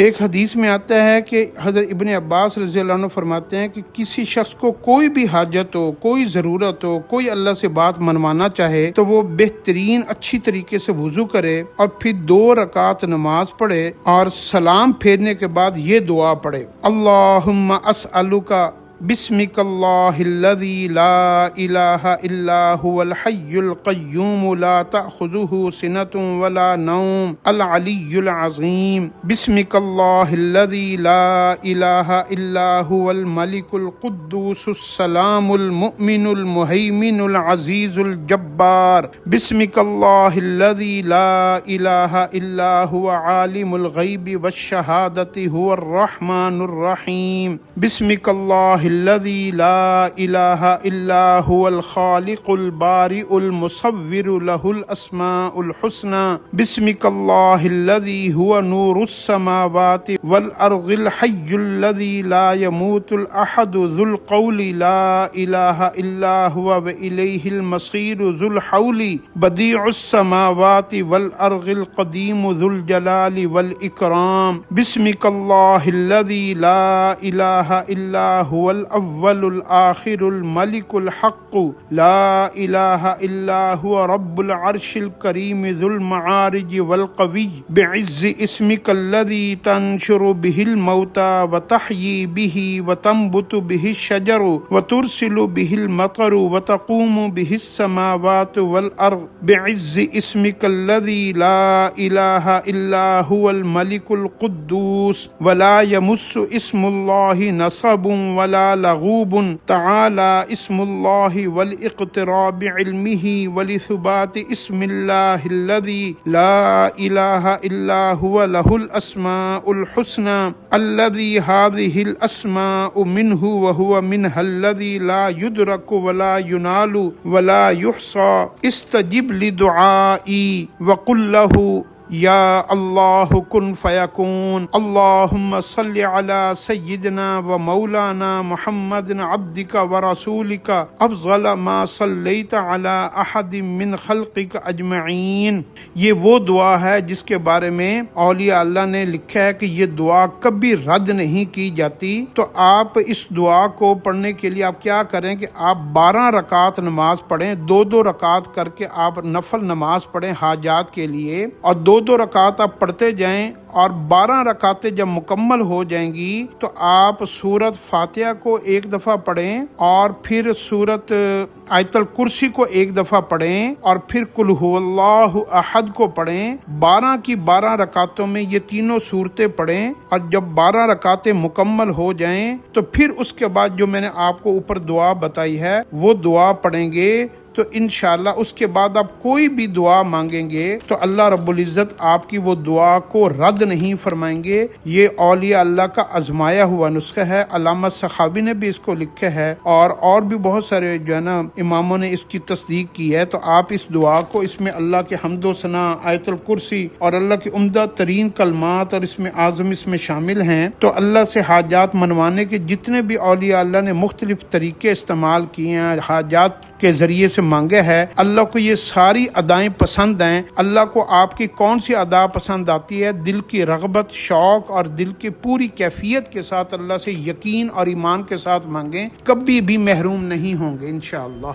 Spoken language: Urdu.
ایک حدیث میں آتا ہے کہ حضرت ابن عباس رضی اللہ عنہ فرماتے ہیں کہ کسی شخص کو کوئی بھی حاجت ہو، کوئی ضرورت ہو، کوئی اللہ سے بات منوانا چاہے تو وہ بہترین اچھی طریقے سے وضو کرے اور پھر 2 رکعت نماز پڑھے اور سلام پھیرنے کے بعد یہ دعا پڑھے: اللہم اسألک بسمک اللہ الذی لا الہ الا هو الحی القیوم لا تأخذہ سنۃ ولا نوم العلی العظیم بسمک اللہ الذی لا الہ الا هو الملک القدوس السلام المؤمن المہیمن العزیز الجبار بسمک اللہ الذی لا الہ الا هو عالم الغیب والشہادۃ هو الرحمن الرحیم بسمک اللہ الذي لا إله إلا هو الخالق البارئ المصور له الأسماء الحسنى بسمك الله الذي هو نور السماوات والأرض الحي الذي لا يموت الأحد ذو القول لا إله إلا هو وإليه المصير ذو الحول بديع السماوات والأرض القديم ذو الجلال والإكرام بسمك الله الذي لا إله إلا هو الأول الآخر الملك الحق لا إله إلا هو رب العرش الكريم ذو المعارج والقوي بعز اسمك الذي تنشر به الموتى وتحيي به وتنبت به الشجر وترسل به المطر وتقوم به السماوات والأرض بعز اسمك الذي لا إله إلا هو الملك القدوس ولا يمس اسم الله نصب ولا لغوب تعالى اسم الله والاقتراب علمه ولثبات اسم الله الذي لا إله إلا هو له الأسماء الحسنى الذي هذه الأسماء منه وهو منها الذي لا يدرك ولا ينال ولا يحصى استجب لدعائي وقل له یا اللہ کن فیکون اللہم صل علی سیدنا و مولانا محمد عبدک و رسولک افضل ما صلیت علی احد من خلقک اجمعین۔ یہ وہ دعا ہے جس کے بارے میں اولیاء اللہ نے لکھا ہے کہ یہ دعا کبھی رد نہیں کی جاتی۔ تو آپ اس دعا کو پڑھنے کے لیے آپ کیا کریں کہ آپ 12 رکعت نماز پڑھیں، 2 رکعت کر کے آپ نفل نماز پڑھیں حاجات کے لیے، اور 2 رکعت آپ پڑھتے جائیں، اور 12 رکعتیں جب مکمل ہو جائیں گی تو آپ سورت فاتحہ کو 1 دفعہ پڑھیں اور پھر سورت آیت الکرسی کو 1 دفعہ پڑھیں اور پھر قل هو اللہ احد کو پڑھیں۔ 12 کی 12 رکعتوں میں یہ تینوں صورتیں پڑھیں، اور جب 12 رکعتیں مکمل ہو جائیں تو پھر اس کے بعد جو میں نے آپ کو اوپر دعا بتائی ہے وہ دعا پڑھیں گے، تو انشاءاللہ اس کے بعد آپ کوئی بھی دعا مانگیں گے تو اللہ رب العزت آپ کی وہ دعا کو رد نہیں فرمائیں گے۔ یہ اولیاء اللہ کا آزمایا ہوا نسخہ ہے، علامہ سخاوی نے بھی اس کو لکھا ہے، اور بھی بہت سارے جو ہے نا اماموں نے اس کی تصدیق کی ہے۔ تو آپ اس دعا کو، اس میں اللہ کے حمد و ثنا، آیت الکرسی اور اللہ کے عمدہ ترین کلمات اور اسم اعظم اس میں شامل ہیں۔ تو اللہ سے حاجات منوانے کے جتنے بھی اولیاء اللہ نے مختلف طریقے استعمال کیے ہیں، حاجات کے ذریعے سے مانگے ہے، اللہ کو یہ ساری ادائیں پسند ہیں۔ اللہ کو آپ کی کون سی ادا پسند آتی ہے؟ دل کی رغبت، شوق اور دل کی پوری کیفیت کے ساتھ اللہ سے یقین اور ایمان کے ساتھ مانگیں، کبھی بھی محروم نہیں ہوں گے انشاءاللہ۔